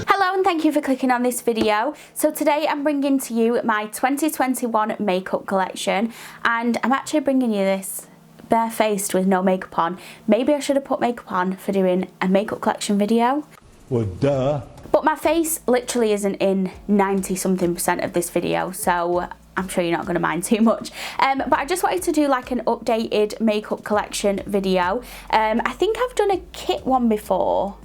Hello and thank you for clicking on this video. So today I'm bringing to you my 2021 makeup collection, and I'm actually bringing you this barefaced with no makeup on. Maybe I should have put makeup on for doing a makeup collection video. Well, duh. But my face literally isn't in 90-something% of this video, so I'm sure you're not going to mind too much. But I just wanted to do like an updated makeup collection video. I think I've done a kit one before,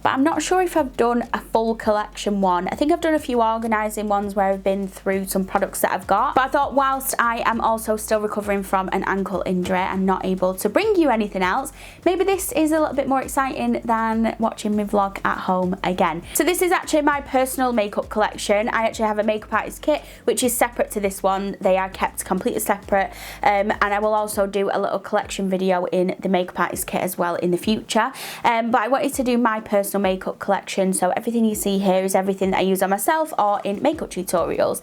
but I'm not sure if I've done a full collection one. I think I've done a few organising ones where I've been through some products that I've got. But I thought whilst I am also still recovering from an ankle injury and not able to bring you anything else, maybe this is a little bit more exciting than watching me vlog at home again. So this is actually my personal makeup collection. I actually have a makeup artist kit which is separate to this one. They are kept completely separate, and I will also do a little collection video in the makeup artist kit as well in the future. But I wanted to do my personal makeup collection, so everything you see here is everything that I use on myself or in makeup tutorials.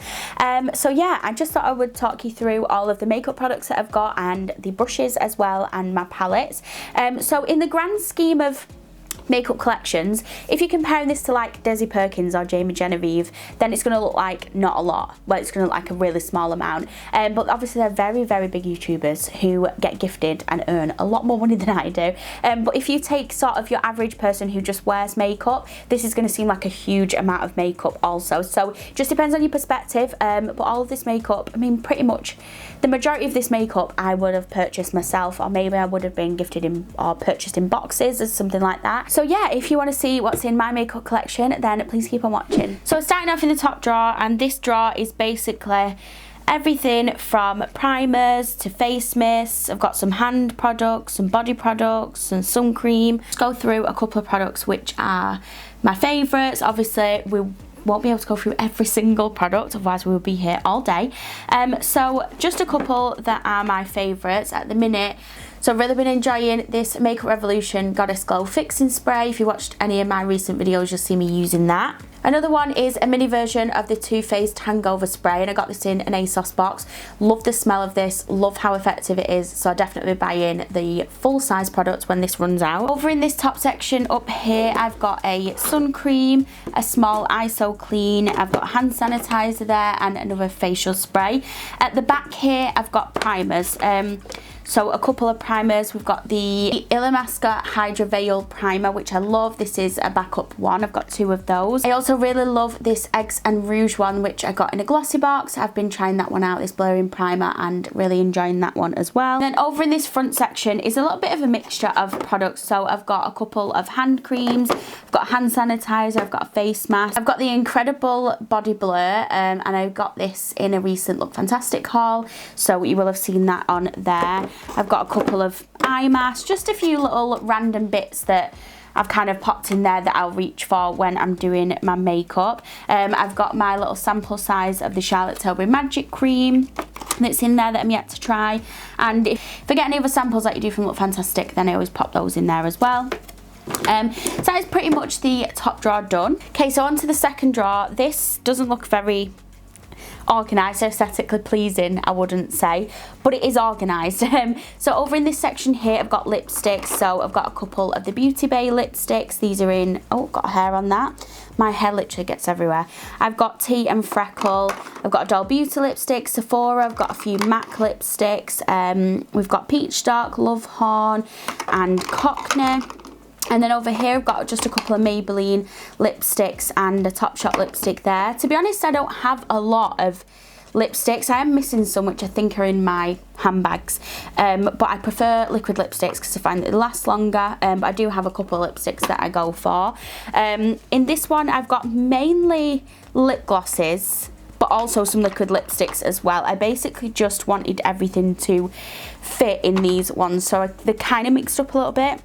So yeah, I just thought I would talk you through all of the makeup products that I've got and the brushes as well and my palettes. So in the grand scheme of makeup collections, if you're comparing this to like Desi Perkins or Jamie Genevieve, then it's going to look like not a lot. Well, it's going to look like a really small amount, but obviously they're very, very big YouTubers who get gifted and earn a lot more money than I do. But if you take sort of your average person who just wears makeup, this is going to seem like a huge amount of makeup also. So it just depends on your perspective. But all of this makeup, I mean, pretty much the majority of this makeup I would have purchased myself, or maybe I would have been gifted in or purchased in boxes or something like that. So yeah, if you want to see what's in my makeup collection, then please keep on watching. So starting off in the top drawer, and this drawer is basically everything from primers to face mists. I've got some hand products, some body products, and sun cream. Let's go through a couple of products which are my favourites. Obviously, we won't be able to go through every single product, otherwise we will be here all day. So just a couple that are my favourites at the minute. So I've really been enjoying this Makeup Revolution Goddess Glow Fixing Spray. If you watched any of my recent videos, you'll see me using that. Another one is a mini version of the Too Faced Hangover Spray, and I got this in an ASOS box. Love the smell of this, love how effective it is, so I'll definitely buy in the full-size product when this runs out. Over in this top section up here, I've got a sun cream, a small ISO clean, I've got hand sanitizer there, and another facial spray. At the back here, I've got primers. So a couple of primers. We've got the Illamasqua Hydra Veil Primer, which I love. This is a backup one. I've got two of those. I also really love this Eggs and Rouge one, which I got in a glossy box. I've been trying that one out, this blurring primer, and really enjoying that one as well. Then over in this front section is a little bit of a mixture of products. So I've got a couple of hand creams, I've got hand sanitizer, I've got a face mask, I've got the Incredible Body Blur, and I got this in a recent Look Fantastic haul, so you will have seen that on there. I've got a couple of eye masks, just a few little random bits that I've kind of popped in there that I'll reach for when I'm doing my makeup. I've got my little sample size of the Charlotte Tilbury Magic Cream that's in there that I'm yet to try. And if I get any other samples that you do from Look Fantastic, then I always pop those in there as well. So that is pretty much the top drawer done. Okay, so on to the second drawer. This doesn't look very organised, aesthetically pleasing, I wouldn't say, but it is organised. So over in this section here, I've got lipsticks. So I've got a couple of the Beauty Bay lipsticks. These are in, oh, got hair on that. My hair literally gets everywhere. I've got Tea and Freckle. I've got a Doll Beauty lipstick, Sephora. I've got a few MAC lipsticks. We've got Peach Dark, Love Horn, and Cockney. And then over here I've got just a couple of Maybelline lipsticks and a Topshop lipstick there. To be honest, I don't have a lot of lipsticks. I am missing some which I think are in my handbags, but I prefer liquid lipsticks because I find that they last longer. But I do have a couple of lipsticks that I go for. In this one I've got mainly lip glosses, but also some liquid lipsticks as well. I basically just wanted everything to fit in these ones, so they're kind of mixed up a little bit.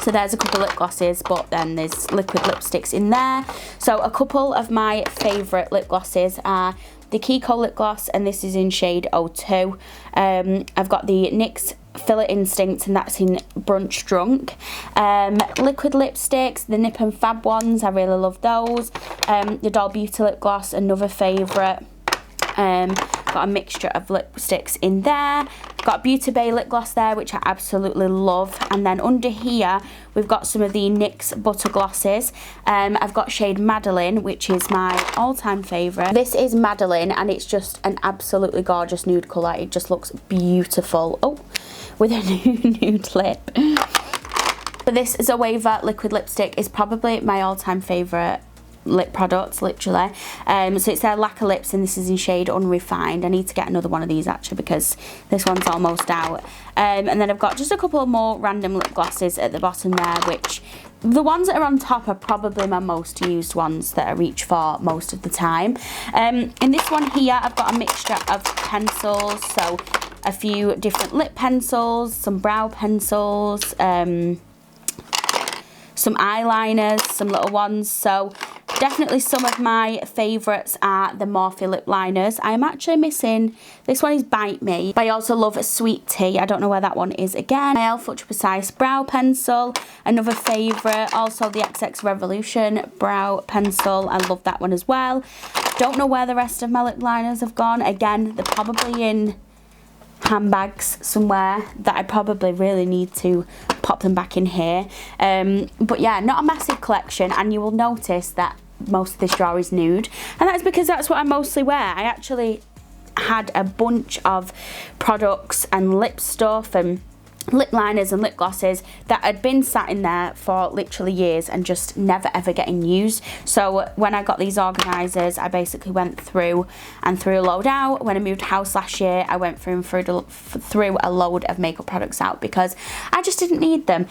So there's a couple of lip glosses, but then there's liquid lipsticks in there. So a couple of my favourite lip glosses are the Kiko Lip Gloss, and this is in shade 02. I've got the NYX Filler Instinct, and that's in Brunch Drunk. Liquid lipsticks, the Nip and Fab ones, I really love those. The Doll Beauty Lip Gloss, another favourite. Got a mixture of lipsticks in there. Got Beauty Bay lip gloss there, which I absolutely love. And then under here, we've got some of the NYX butter glosses. I've got shade Madeline, which is my all-time favourite. This is Madeline, and it's just an absolutely gorgeous nude colour. It just looks beautiful. Oh, with a nude lip. But this Zoeva liquid lipstick is probably my all-time favourite lip products, literally. So it's their Lacquer Lips, and this is in shade Unrefined. I need to get another one of these actually because this one's almost out. And then I've got just a couple of more random lip glosses at the bottom there, which the ones that are on top are probably my most used ones that I reach for most of the time. In this one here, I've got a mixture of pencils, so a few different lip pencils, some brow pencils, some eyeliners, some little ones. So definitely some of my favourites are the Morphe lip liners. I am actually missing, this one is Bite Me, but I also love a Sweet Tea. I don't know where that one is again. My e.l.f. Ultra Precise brow pencil, another favourite. Also the XX Revolution brow pencil. I love that one as well. Don't know where the rest of my lip liners have gone. Again, they're probably in handbags somewhere that I probably really need to pop them back in here. But yeah, not a massive collection, and you will notice that most of this drawer is nude, and that's because that's what I mostly wear. I actually had a bunch of products and lip stuff and lip liners and lip glosses that had been sat in there for literally years and just never ever getting used. So when I got these organisers, I basically went through and threw a load out. When I moved house last year, I went through and threw a load of makeup products out because I just didn't need them.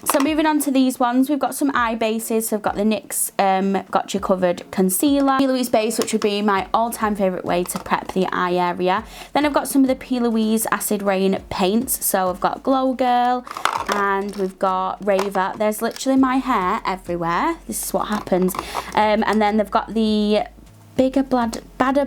So moving on to these ones, we've got some eye bases. So I've got the NYX Got You Covered Concealer, P. Louise base, which would be my all-time favourite way to prep the eye area. Then I've got some of the P. Louise Acid Rain paints. So I've got Glow Girl and we've got Raver. There's literally my hair everywhere. This is what happens. And then they've got the Badder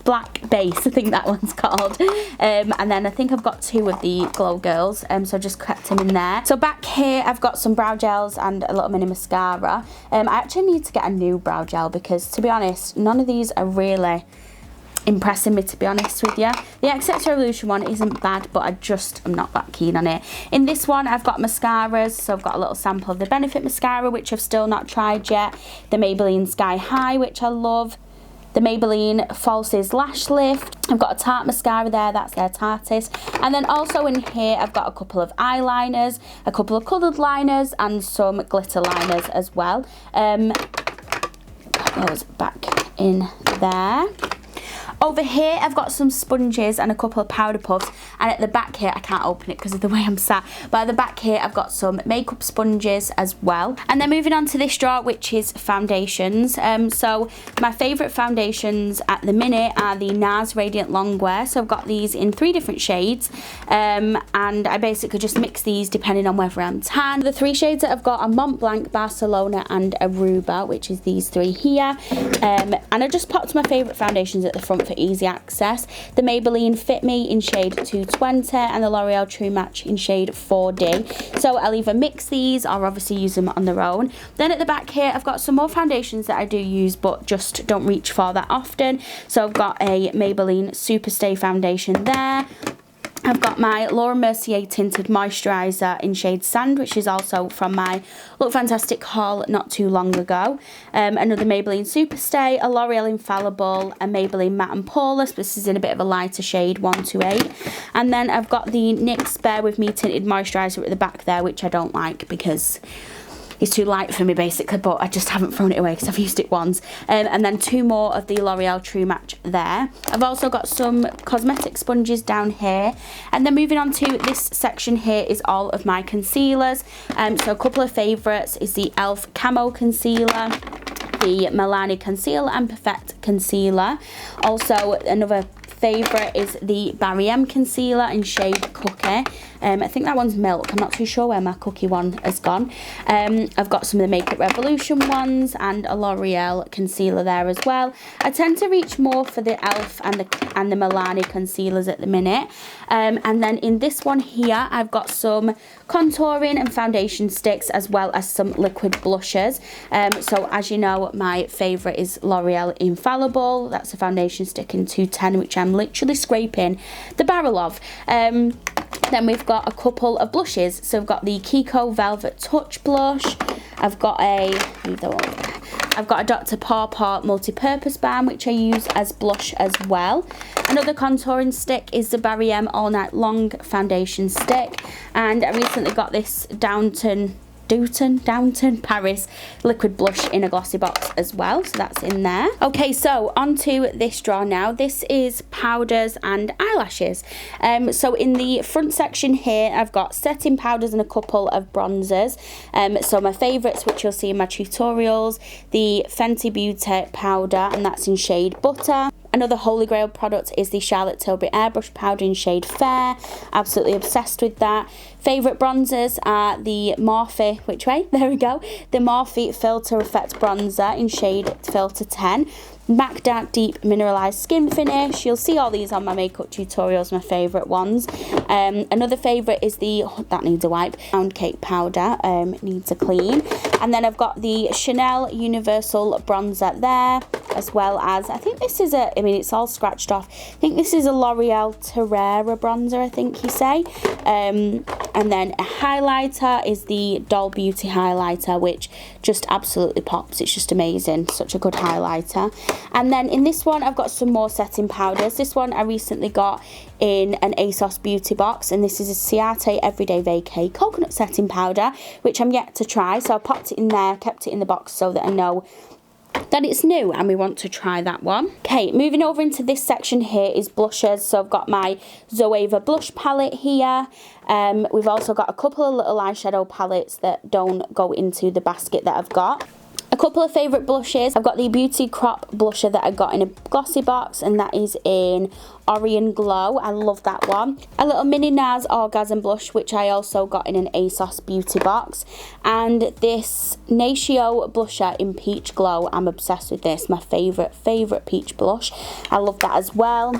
Black base, I think that one's called. And then I think I've got two of the Glow Girls, so I just kept them in there. So back here I've got some brow gels and a little mini mascara. I actually need to get a new brow gel because, to be honest, none of these are really impressing me, to be honest with you. The XX Revolution one isn't bad, but I'm not that keen on it. In this one I've got mascaras, so I've got a little sample of the Benefit mascara, which I've still not tried yet, the Maybelline Sky High, which I love, the Maybelline Falsies Lash Lift. I've got a Tarte mascara there, that's their Tarteist. And then also in here I've got a couple of eyeliners, a couple of coloured liners and some glitter liners as well. Put those back in there. Over here I've got some sponges and a couple of powder puffs, and at the back here, I can't open it because of the way I'm sat, but at the back here I've got some makeup sponges as well. And then moving on to this drawer, which is foundations. So my favourite foundations at the minute are the Nars Radiant Longwear. So I've got these in 3 different shades, and I basically just mix these depending on whether I'm tan. The 3 shades that I've got are Mont Blanc, Barcelona and Aruba, which is these 3 here. And I just popped my favourite foundations at the front for easy access. The Maybelline Fit Me in shade 220 and the L'Oreal True Match in shade 4D. So I'll either mix these or obviously use them on their own. Then at the back here I've got some more foundations that I do use but just don't reach for that often. So I've got a Maybelline Superstay foundation there. I've got my Laura Mercier Tinted Moisturiser in shade Sand, which is also from my Look Fantastic haul not too long ago. Another Maybelline Superstay, a L'Oreal Infallible, a Maybelline Matte and Poreless. This is in a bit of a lighter shade, 128. And then I've got the NYX Bear With Me Tinted Moisturiser at the back there, which I don't like because it's too light for me basically, but I just haven't thrown it away because I've used it once. And then 2 more of the L'Oreal True Match there. I've also got some cosmetic sponges down here. And then moving on to this section here is all of my concealers. So a couple of favourites is the e.l.f. Camo Concealer, the Milani Conceal and Perfect Concealer. Also another favourite is the Barry M concealer in shade Cookie. I think that one's Milk. I'm not too sure where my Cookie one has gone. I've got some of the Makeup Revolution ones and a L'Oreal concealer there as well. I tend to reach more for the e.l.f. and the Milani concealers at the minute. And then in this one here, I've got some contouring and foundation sticks as well as some liquid blushes. So as you know, my favourite is L'Oreal Infallible. That's a foundation stick in 210, which I'm literally scraping the barrel of. Then we've got a couple of blushes. So I've got the Kiko Velvet Touch blush. I've got a Dr. Paw multi-purpose balm, which I use as blush as well. Another contouring stick is the Barry M All Night Long foundation stick. And I recently got this Downton Paris liquid blush in a glossy box as well, so that's in there. Okay, so onto this drawer now. This is powders and eyelashes. So in the front section here, I've got setting powders and a couple of bronzers. So my favourites, which you'll see in my tutorials, the Fenty Beauty powder, and that's in shade Butter. Another holy grail product is the Charlotte Tilbury Airbrush powder in shade Fair. Absolutely obsessed with that. Favourite bronzers are the Morphe, the Morphe Filter Effect bronzer in shade Filter 10. MAC Dark Deep Mineralized Skin Finish. You'll see all these on my makeup tutorials, my favourite ones. Another favourite is the, that needs a wipe, Pound Cake powder, needs a clean. And then I've got the Chanel Universal bronzer there, as well as, I think this is a, I mean it's all scratched off, I think this is a L'Oreal Terrera bronzer, I think you say. And then a highlighter is the Doll Beauty highlighter, which just absolutely pops. It's just amazing, such a good highlighter. And then in this one, I've got some more setting powders. This one I recently got in an ASOS beauty box, and this is a Ciate Everyday Vacay coconut setting powder, which I'm yet to try. So I popped it in there, kept it in the box so that I know that it's new and we want to try that one. Okay, moving over into this section here is blushes. So I've got my Zoeva blush palette here. We've also got a couple of little eyeshadow palettes that don't go into the basket that I've got. A couple of favourite blushes. I've got the Beauty Crop blusher that I got in a glossy box, and that is in Orion Glow. I love that one. A little mini Nars Orgasm blush, which I also got in an ASOS beauty box. And this Natio blusher in Peach Glow. I'm obsessed with this. My favourite peach blush. I love that as well.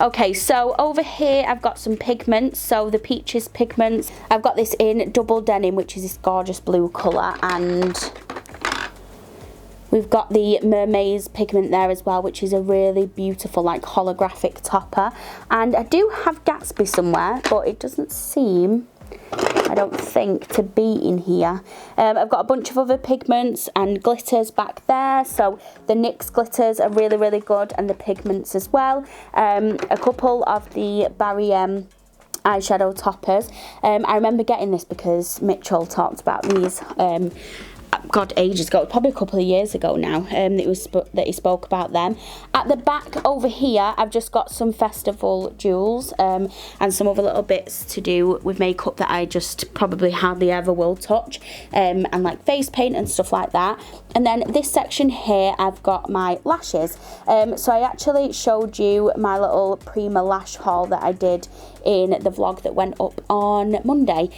Okay, so over here I've got some pigments. So the Peaches Pigments. I've got this in Double Denim, which is this gorgeous blue colour, and we've got the Mermaid's pigment there as well, which is a really beautiful, like, holographic topper. And I do have Gatsby somewhere, but it doesn't seem, I don't think, to be in here. I've got a bunch of other pigments and glitters back there. So the NYX glitters are really, really good, and the pigments as well. A couple of the Barry M eyeshadow toppers. I remember getting this because Mitchell talked about these God, ages ago, probably a couple of years ago now, that he spoke about them. At the back over here, I've just got some festival jewels and some other little bits to do with makeup that I just probably hardly ever will touch, and like face paint and stuff like that. And then this section here, I've got my lashes. So I actually showed you my little Prima lash haul that I did in the vlog that went up on Monday.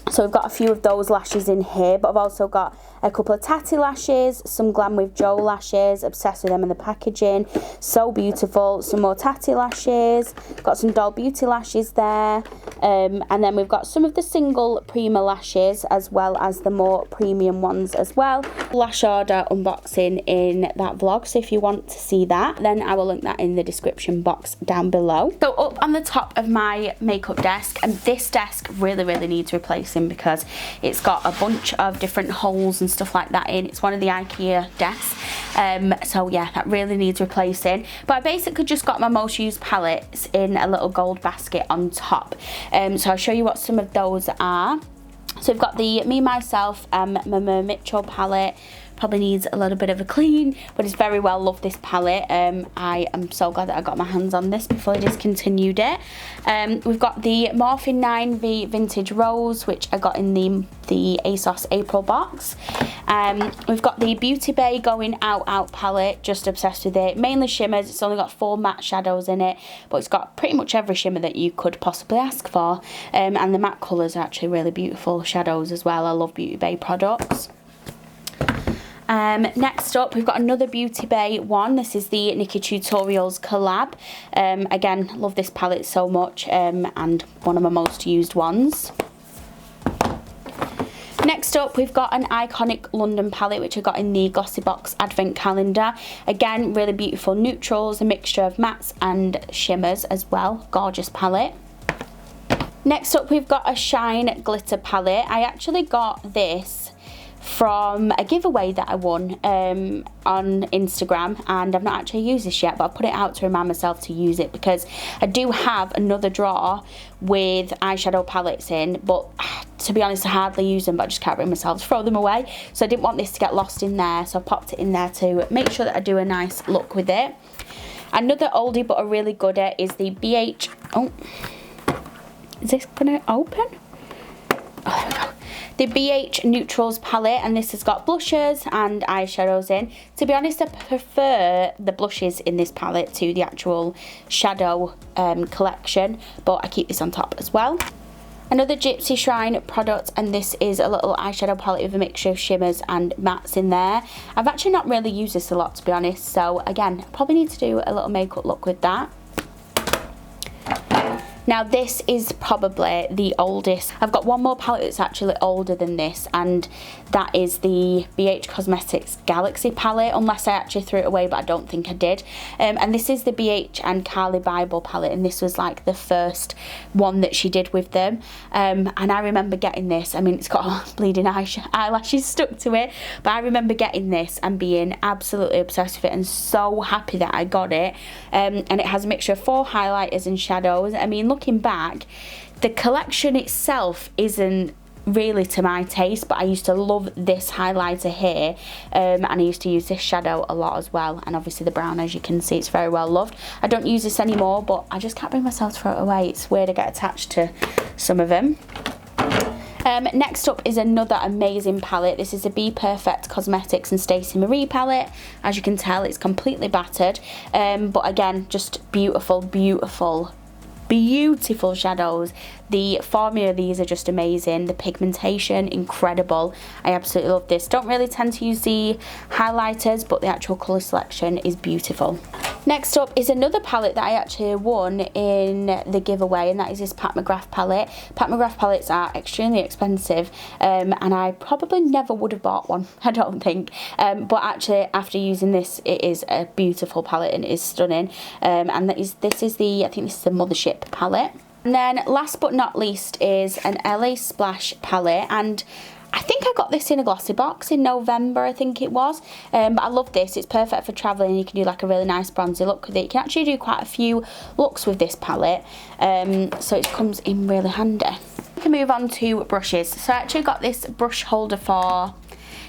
So we've got a few of those lashes in here, but I've also got a couple of Tatty lashes, some Glam with Joe lashes, obsessed with them in the packaging, so beautiful. Some more Tatty lashes, got some Doll Beauty lashes there, and then we've got some of the single Prima lashes as well as the more premium ones as well. Lash order unboxing in that vlog, so if you want to see that, then I will link that in the description box down below. So up on the top of my makeup desk, and this desk really needs replacing because it's got a bunch of different holes and stuff like that in. It's one of the IKEA desks, so yeah, that really needs replacing. But I basically just got my most used palettes in a little gold basket on top, so I'll show you what some of those are. So we've got the Me, Myself, Mama Mitchell palette, probably needs a little bit of a clean, but it's very well. Love this palette. I am so glad that I got my hands on this before I discontinued it. We've got the Morphe 9V Vintage Rose, which I got in the ASOS April box. We've got the Beauty Bay Going Out palette, just obsessed with it. Mainly shimmers. It's only got 4 matte shadows in it, but it's got pretty much every shimmer that you could possibly ask for. And the matte colours are actually really beautiful shadows as well. I love Beauty Bay products. Next up, we've got another Beauty Bay one. This is the Nikki Tutorials collab. Again, love this palette so much, and one of my most used ones. Next up, we've got an iconic London palette, which I got in the Glossy Box Advent Calendar. Again, really beautiful neutrals, a mixture of mattes and shimmers as well. Gorgeous palette. Next up, we've got a Shine Glitter palette. I actually got this from a giveaway that I won on Instagram, and I've not actually used this yet, but I've put it out to remind myself to use it because I do have another drawer with eyeshadow palettes in, but to be honest I hardly use them, but I just can't bring myself to throw them away, so I didn't want this to get lost in there, so I popped it in there to make sure that I do a nice look with it. Another oldie but a really gooder is the BH, oh, is this gonna open? Oh, there we go. The BH Neutrals palette, and this has got blushes and eyeshadows in. To be honest, I prefer the blushes in this palette to the actual shadow collection, but I keep this on top as well. Another Gypsy Shrine product, and this is a little eyeshadow palette with a mixture of shimmers and mattes in there. I've actually not really used this a lot, to be honest, so again, probably need to do a little makeup look with that. Now this is probably the oldest. I've got one more palette that's actually older than this, and that is the BH Cosmetics Galaxy palette, unless I actually threw it away, but I don't think I did. And this is the BH and Carly Bible palette, and this was like the first one that she did with them. And I remember getting this. I mean, it's got bleeding eyelashes stuck to it, but I remember getting this and being absolutely obsessed with it and so happy that I got it. And it has a mixture of 4 highlighters and shadows. I mean, looking back, the collection itself isn't really to my taste, but I used to love this highlighter here, and I used to use this shadow a lot as well, and obviously the brown, as you can see, it's very well loved. I don't use this anymore, but I just can't bring myself to throw it away. It's weird, I get attached to some of them. Next up is another amazing palette. This is a Be Perfect Cosmetics and Stacey Marie palette. As you can tell, it's completely battered, but again, just beautiful, beautiful shadows. The formula of these are just amazing. The pigmentation, incredible. I absolutely love this. Don't really tend to use the highlighters, but the actual colour selection is beautiful. Next up is another palette that I actually won in the giveaway, and that is this Pat McGrath palette. Pat McGrath palettes are extremely expensive, and I probably never would have bought one, I don't think. But actually, after using this, it is a beautiful palette and it is stunning. And this is the, I think this is the Mothership palette. And then last but not least is an LA Splash palette, and I think I got this in a glossy box in November, I think it was. But I love this. It's perfect for travelling, and you can do like a really nice bronzy look with it. You can actually do quite a few looks with this palette, so it comes in really handy. We can move on to brushes. So I actually got this brush holder for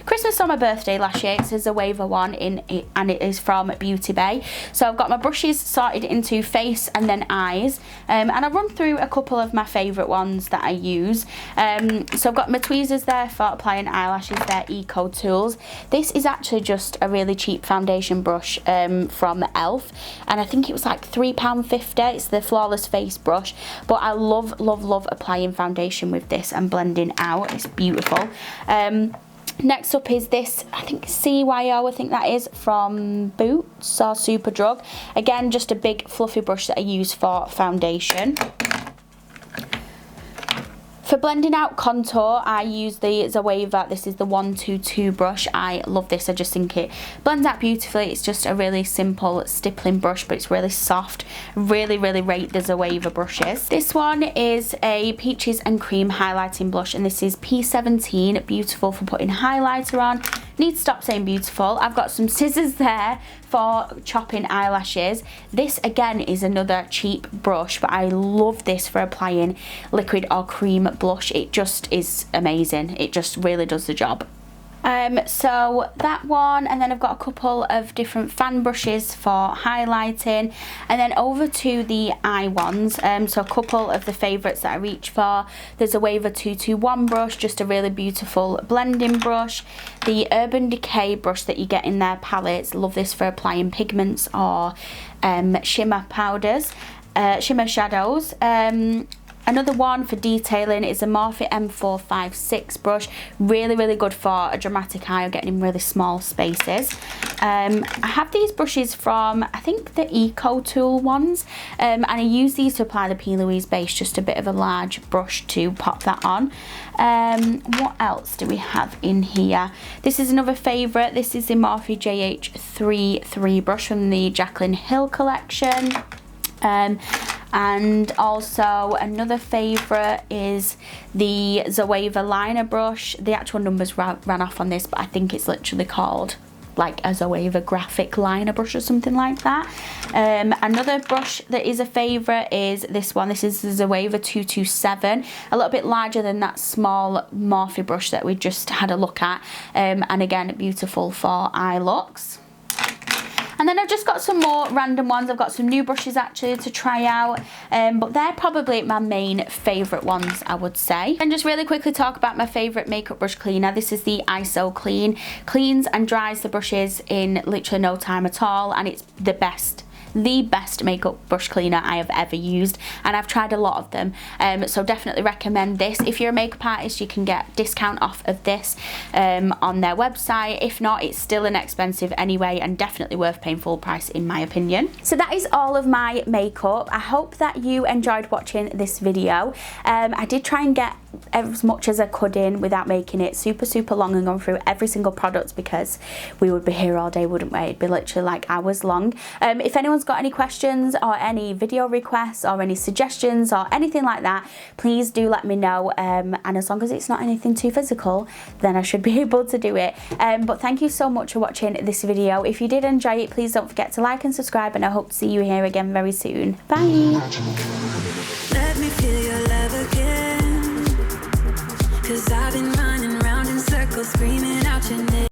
Christmas or my birthday last year. It's a Zoeva one and it is from Beauty Bay. So I've got my brushes sorted into face and then eyes, and I'll run through a couple of my favourite ones that I use. So I've got my tweezers there for applying eyelashes. They're Eco Tools. This is actually just a really cheap foundation brush from ELF, and I think it was like £3.50. It's the Flawless Face brush, but I love applying foundation with this and blending out. It's beautiful. Next up is this, I think CYO, I think that is, from Boots or Superdrug. Again, just a big fluffy brush that I use for foundation. For blending out contour, I use the Zoeva. This is the 122 brush. I love this. I just think it blends out beautifully. It's just a really simple stippling brush, but it's really soft. Really rate the Zoeva brushes. This one is a Peaches and Cream highlighting blush, and this is P17. Beautiful for putting highlighter on. Need to stop saying beautiful. I've got some scissors there for chopping eyelashes. This again is another cheap brush, but I love this for applying liquid or cream blush. It just is amazing. It just really does the job. So that one, and then I've got a couple of different fan brushes for highlighting, and then over to the eye ones. So a couple of the favourites that I reach for. There's a Zoeva 221 brush, just a really beautiful blending brush. The Urban Decay brush that you get in their palettes, love this for applying pigments or shimmer powders, shimmer shadows. Another one for detailing is a Morphe M456 brush. Really good for a dramatic eye or getting in really small spaces. I have these brushes from, I think, the Eco Tool ones. And I use these to apply the P. Louise base, just a bit of a large brush to pop that on. What else do we have in here? This is another favourite. This is the Morphe Jh 3 brush from the Jaclyn Hill collection. And also another favourite is the Zoeva liner brush. The actual numbers ran off on this, but I think it's literally called like a Zoeva graphic liner brush or something like that. Another brush that is a favourite is this one. This is the Zoeva 227, a little bit larger than that small Morphe brush that we just had a look at, and again beautiful for eye looks. And then I've just got some more random ones. I've got some new brushes actually to try out, but they're probably my main favourite ones, I would say. And just really quickly talk about my favourite makeup brush cleaner. This is the ISO Clean. Cleans and dries the brushes in literally no time at all, and it's the best makeup brush cleaner I have ever used, and I've tried a lot of them, so definitely recommend this. If you're a makeup artist, you can get discount off of this on their website. If not, it's still inexpensive anyway, and definitely worth paying full price in my opinion. So that is all of my makeup. I hope that you enjoyed watching this video. I did try and get as much as I could in without making it super long and going through every single product, because we would be here all day, wouldn't we? It'd be literally like hours long. If anyone's got any questions or any video requests or any suggestions or anything like that, please do let me know, and as long as it's not anything too physical, then I should be able to do it. But thank you so much for watching this video. If you did enjoy it, please don't forget to like and subscribe, and I hope to see you here again very soon. Bye. Let me feel your love again, 'cause I've been running round in circles screaming out your name.